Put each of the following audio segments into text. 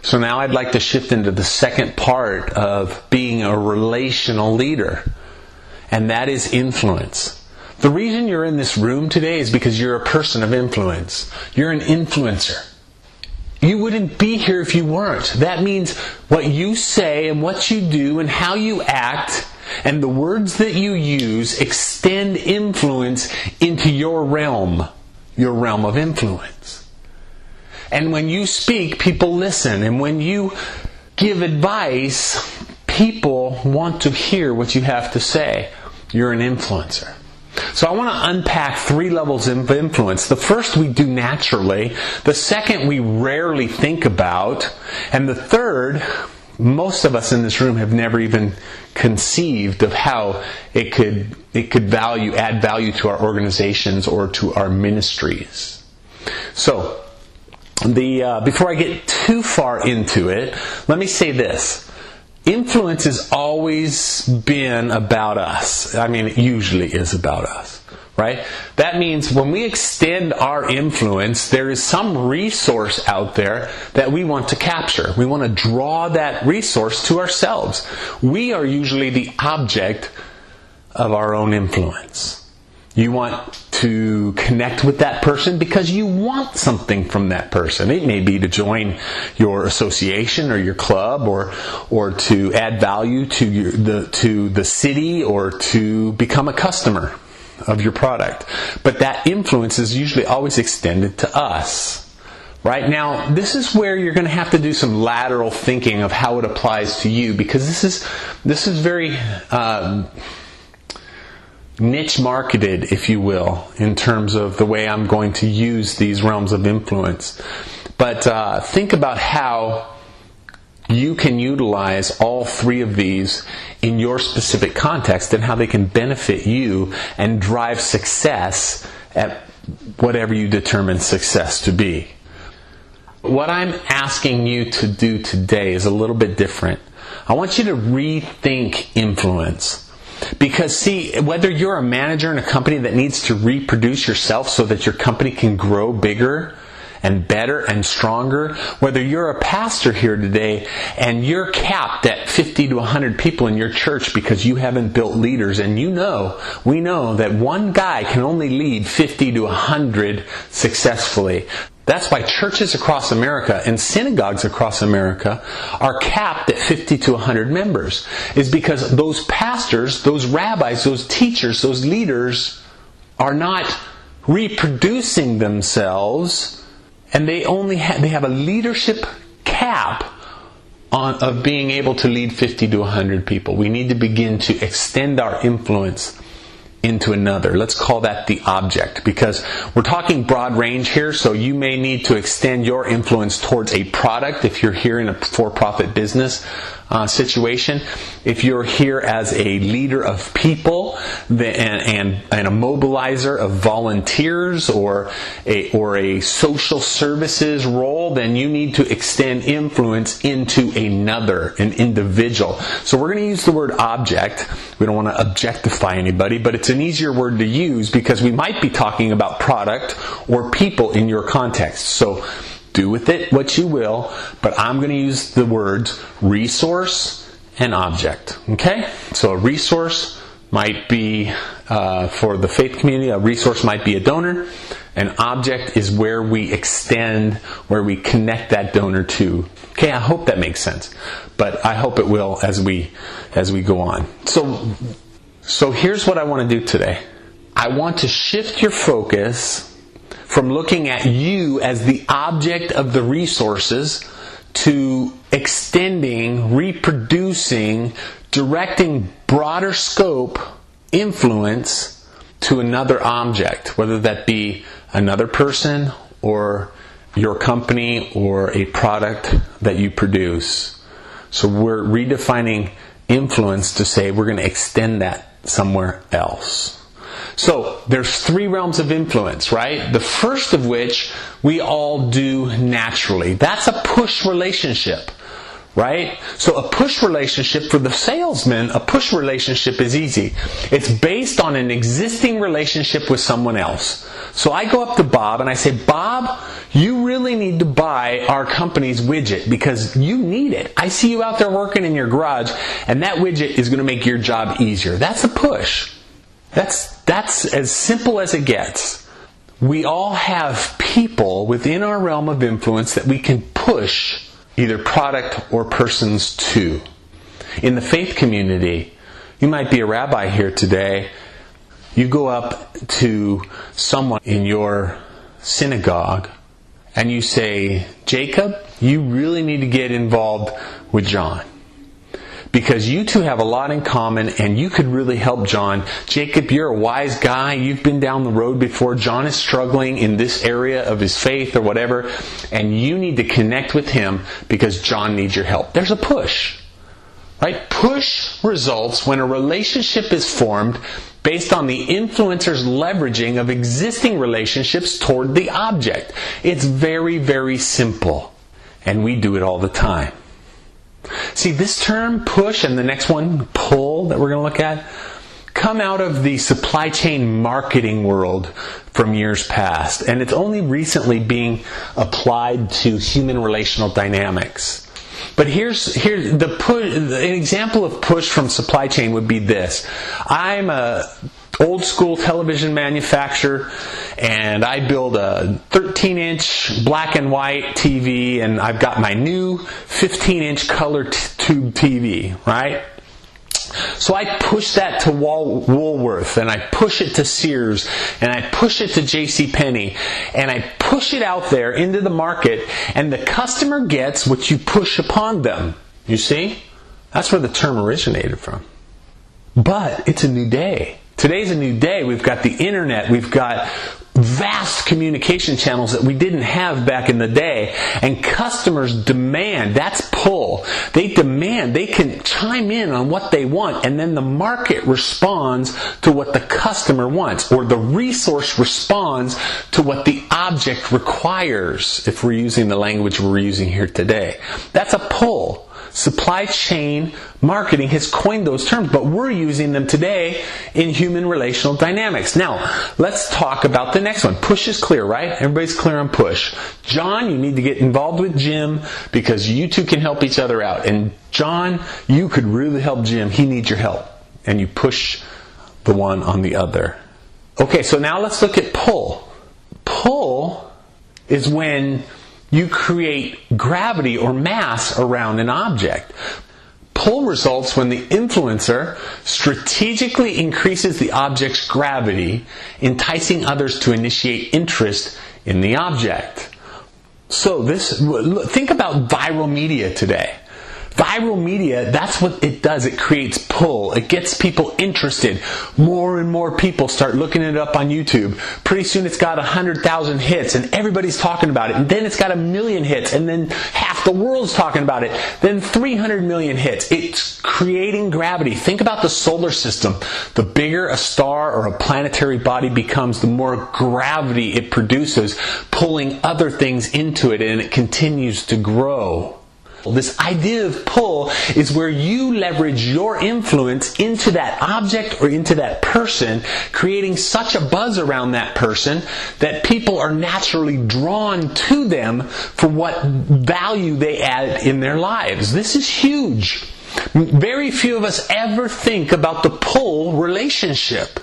So now I'd like to shift into the second part of being a relational leader, and that is influence. The reason you're in this room today is because you're a person of influence. You're an influencer. You wouldn't be here if you weren't. That means what you say and what you do and how you act and the words that you use extend influence into your realm of influence. And when you speak, people listen. And when you give advice, people want to hear what you have to say. You're an influencer. So I want to unpack 3 levels of influence. The first we do naturally. The second we rarely think about. And the third, most of us in this room have never even conceived of how it could add value to our organizations or to our ministries. So, before I get too far into it, let me say this. Influence has always been about us. I mean, it usually is about us, right? That means when we extend our influence, there is some resource out there that we want to capture. We want to draw that resource to ourselves. We are usually the object of our own influence. You want to connect with that person because you want something from that person. It may be to join your association or your club, or to add value to the city, or to become a customer of your product. But that influence is usually always extended to us. Right now, this is where you're going to have to do some lateral thinking of how it applies to you, because this is very niche marketed, if you will, in terms of the way I'm going to use these realms of influence. But think about how you can utilize all 3 of these in your specific context and how they can benefit you and drive success at whatever you determine success to be. What I'm asking you to do today is a little bit different. I want you to rethink influence. Because see, whether you're a manager in a company that needs to reproduce yourself so that your company can grow bigger and better and stronger, whether you're a pastor here today and you're capped at 50 to 100 people in your church because you haven't built leaders, and we know that one guy can only lead 50 to 100 successfully. That's why churches across America and synagogues across America are capped at 50 to 100 members. Is because those pastors, those rabbis, those teachers, those leaders are not reproducing themselves, and they have a leadership cap of being able to lead 50 to 100 people. We need to begin to extend our influence into another. Let's call that the object, because we're talking broad range here, so you may need to extend your influence towards a product if you're here in a for-profit business situation. If you're here as a leader of people and a mobilizer of volunteers or a social services role, then you need to extend influence into an individual. So we're going to use the word object. We don't want to objectify anybody, but it's an easier word to use because we might be talking about product or people in your context. So do with it what you will, but I'm going to use the words resource and object. Okay? So a resource might be, for the faith community, a resource might be a donor. An object is where we extend, where we connect that donor to. Okay, I hope that makes sense. But I hope it will as we go on. So here's what I want to do today. I want to shift your focus from looking at you as the object of the resources to extending, reproducing, directing broader scope influence to another object, whether that be another person or your company or a product that you produce. So we're redefining influence to say we're going to extend that somewhere else. So there's 3 realms of influence, right? The first of which we all do naturally. That's a push relationship, right? So a push relationship for the salesman, a push relationship is easy. It's based on an existing relationship with someone else. So I go up to Bob and I say, Bob, you really need to buy our company's widget because you need it. I see you out there working in your garage, and that widget is going to make your job easier. That's a push. That's as simple as it gets. We all have people within our realm of influence that we can push either product or persons to. In the faith community, you might be a rabbi here today. You go up to someone in your synagogue and you say, Jacob, you really need to get involved with John, because you two have a lot in common and you could really help John. Jacob, you're a wise guy. You've been down the road before. John is struggling in this area of his faith or whatever, and you need to connect with him because John needs your help. There's a push. Right? Push results when a relationship is formed based on the influencer's leveraging of existing relationships toward the object. It's very, very simple. And we do it all the time. See, this term, push, and the next one, pull, that we're going to look at, come out of the supply chain marketing world from years past. And it's only recently being applied to human relational dynamics. But here's the push. An example of push from supply chain would be this. I'm a old school television manufacturer, and I build a 13-inch black and white TV, and I've got my new 15-inch color tube TV, right? So I push that to Woolworth, and I push it to Sears, and I push it to JCPenney, and I push it out there into the market, and the customer gets what you push upon them. You see? That's where the term originated from. But it's a new day. Today's a new day. We've got the internet. We've got vast communication channels that we didn't have back in the day. And customers demand. That's pull. They demand. They can chime in on what they want. And then the market responds to what the customer wants. Or the resource responds to what the object requires, if we're using the language we're using here today. That's a pull. Supply chain marketing has coined those terms, but we're using them today in human relational dynamics. Now, let's talk about the next one. Push is clear, right? Everybody's clear on push. John, you need to get involved with Jim because you two can help each other out. And John, you could really help Jim. He needs your help. And you push the one on the other. Okay, so now let's look at pull. Pull is when you create gravity or mass around an object. Pull results when the influencer strategically increases the object's gravity, enticing others to initiate interest in the object. So think about viral media today. Viral media, that's what it does. It creates pull. It gets people interested. More and more people start looking it up on YouTube. Pretty soon it's got 100,000 hits and everybody's talking about it. And then it's got 1 million hits and then half the world's talking about it. Then 300 million hits. It's creating gravity. Think about the solar system. The bigger a star or a planetary body becomes, the more gravity it produces, pulling other things into it, and it continues to grow. This idea of pull is where you leverage your influence into that object or into that person, creating such a buzz around that person that people are naturally drawn to them for what value they add in their lives. This is huge. Very few of us ever think about the pull relationship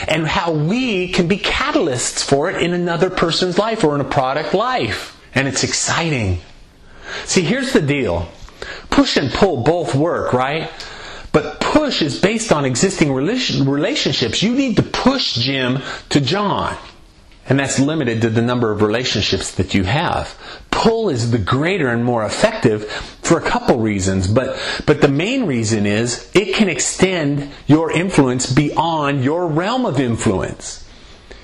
and how we can be catalysts for it in another person's life or in a product life. And it's exciting. See, here's the deal. Push and pull both work, right? But push is based on existing relationships. You need to push Jim to John. And that's limited to the number of relationships that you have. Pull is the greater and more effective for a couple reasons. But the main reason is it can extend your influence beyond your realm of influence.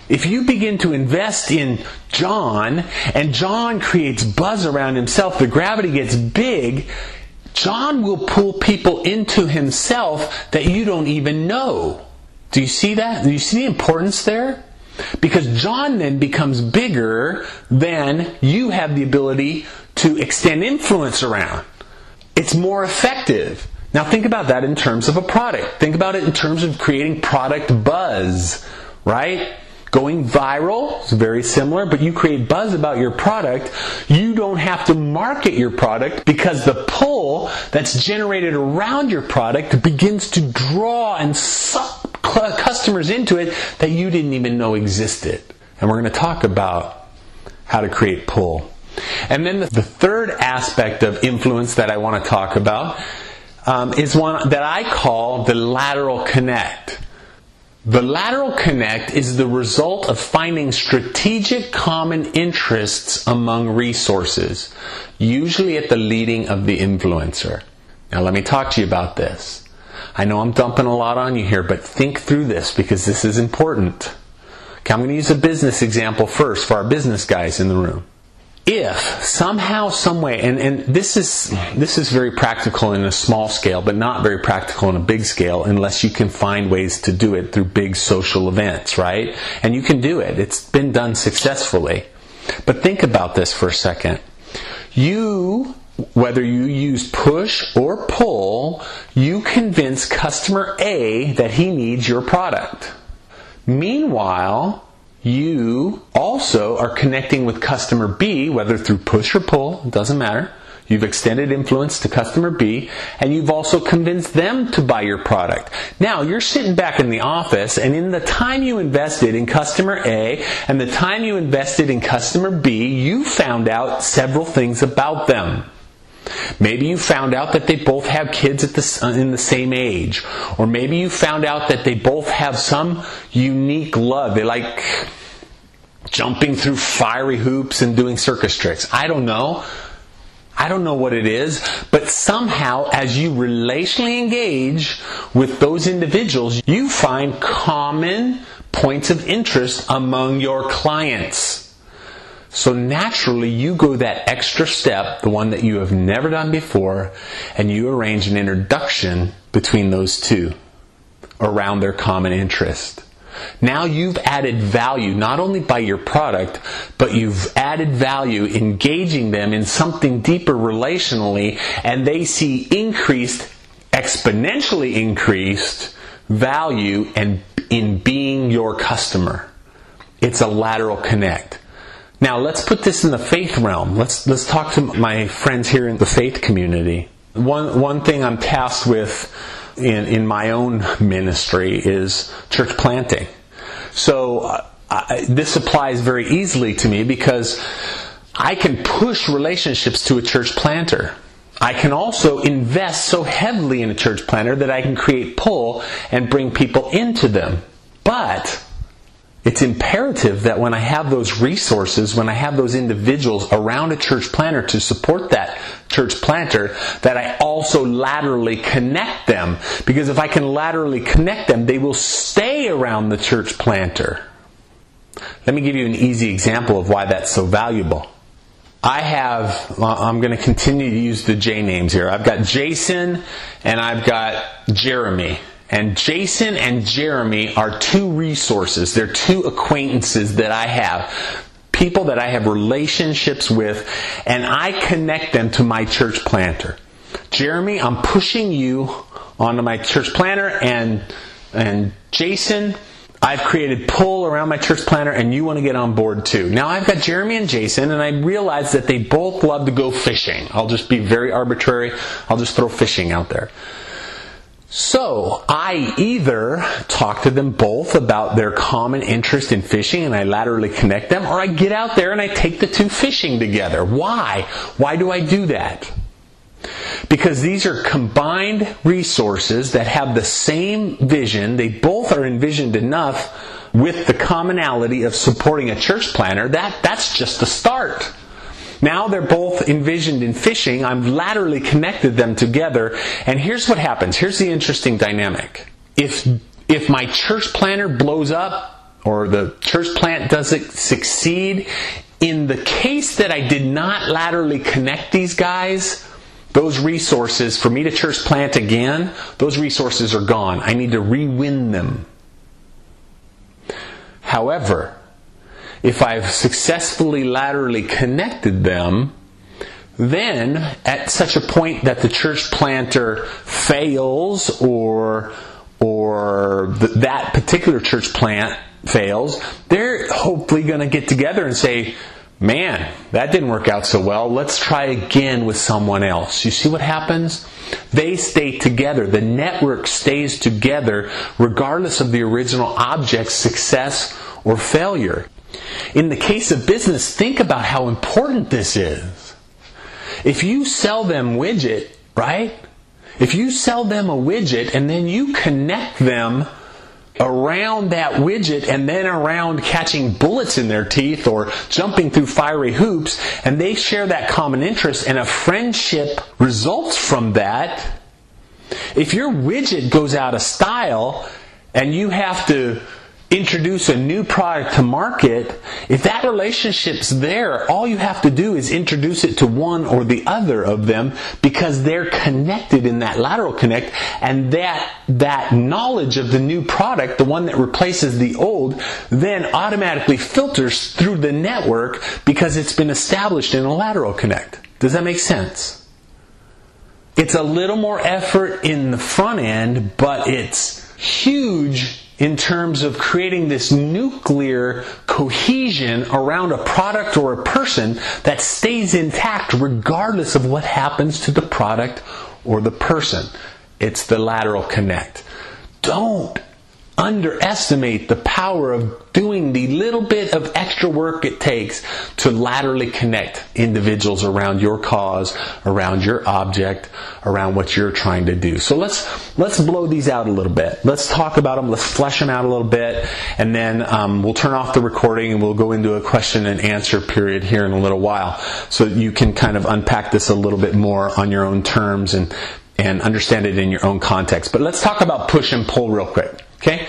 If you begin to invest in John, and John creates buzz around himself, the gravity gets big, John will pull people into himself that you don't even know. Do you see that? Do you see the importance there? Because John then becomes bigger than you have the ability to extend influence around. It's more effective. Now think about that in terms of a product. Think about it in terms of creating product buzz, right? Going viral is very similar, but you create buzz about your product. You don't have to market your product because the pull that's generated around your product begins to draw and suck customers into it that you didn't even know existed. And we're going to talk about how to create pull. And then the third aspect of influence that I want to talk about is one that I call the Lateral Connect. The Lateral Connect is the result of finding strategic common interests among resources, usually at the leading of the influencer. Now let me talk to you about this. I know I'm dumping a lot on you here, but think through this because this is important. Okay, I'm going to use a business example first for our business guys in the room. If somehow, some way, and this is very practical in a small scale, but not very practical in a big scale unless you can find ways to do it through big social events, right? And you can do it. It's been done successfully. But think about this for a second. Whether you use push or pull, you convince customer A that he needs your product. Meanwhile, you also are connecting with customer B, whether through push or pull, it doesn't matter. You've extended influence to customer B, and you've also convinced them to buy your product. Now, you're sitting back in the office, and in the time you invested in customer A and the time you invested in customer B, you found out several things about them. Maybe you found out that they both have kids in the same age. Or maybe you found out that they both have some unique love. They like jumping through fiery hoops and doing circus tricks. I don't know. I don't know what it is. But somehow, as you relationally engage with those individuals, you find common points of interest among your clients. So naturally, you go that extra step, the one that you have never done before, and you arrange an introduction between those two around their common interest. Now you've added value, not only by your product, but you've added value engaging them in something deeper relationally, and they see exponentially increased value in being your customer. It's a lateral connect. Now, let's put this in the faith realm. Let's talk to my friends here in the faith community. One thing I'm tasked with in my own ministry is church planting. So this applies very easily to me because I can push relationships to a church planter. I can also invest so heavily in a church planter that I can create pull and bring people into them. But it's imperative that when I have those resources, when I have those individuals around a church planter to support that church planter, that I also laterally connect them. Because if I can laterally connect them, they will stay around the church planter. Let me give you an easy example of why that's so valuable. I'm going to continue to use the J names here. I've got Jason and I've got Jeremy. And Jason and Jeremy are two resources. They're two acquaintances that I have. People that I have relationships with, and I connect them to my church planter. Jeremy, I'm pushing you onto my church planter, and Jason, I've created pull around my church planter, and you want to get on board too. Now I've got Jeremy and Jason, and I realize that they both love to go fishing. I'll just be very arbitrary. I'll just throw fishing out there. So, I either talk to them both about their common interest in fishing and I laterally connect them, or I get out there and I take the two fishing together. Why? Why do I do that? Because these are combined resources that have the same vision. They both are envisioned enough with the commonality of supporting a church planter. That's just the start. Now they're both envisioned in fishing. I've laterally connected them together. And here's what happens. Here's the interesting dynamic. If my church planter blows up, or the church plant doesn't succeed, in the case that I did not laterally connect these guys, those resources, for me to church plant again, those resources are gone. I need to re-win them. However, if I've successfully laterally connected them, then at such a point that the church planter fails or that particular church plant fails, they're hopefully going to get together and say, man, that didn't work out so well. Let's try again with someone else. You see what happens? They stay together. The network stays together regardless of the original object's success or failure. In the case of business, think about how important this is. If you sell them widget, right? If you sell them a widget and then you connect them around that widget and then around catching bullets in their teeth or jumping through fiery hoops, and they share that common interest and a friendship results from that, if your widget goes out of style and you have to introduce a new product to market, if that relationship's there, all you have to do is introduce it to one or the other of them because they're connected in that lateral connect, and that knowledge of the new product, the one that replaces the old, then automatically filters through the network because it's been established in a lateral connect. Does that make sense? It's a little more effort in the front end, but it's huge in terms of creating this nuclear cohesion around a product or a person that stays intact regardless of what happens to the product or the person. It's the lateral connect. Don't underestimate the power of doing the little bit of extra work it takes to laterally connect individuals around your cause, around your object, around what you're trying to do. So let's blow these out a little bit. Let's talk about them. Let's flesh them out a little bit, and then we'll turn off the recording and we'll go into a question and answer period here in a little while, so you can kind of unpack this a little bit more on your own terms and understand it in your own context. But let's talk about push and pull real quick. Okay?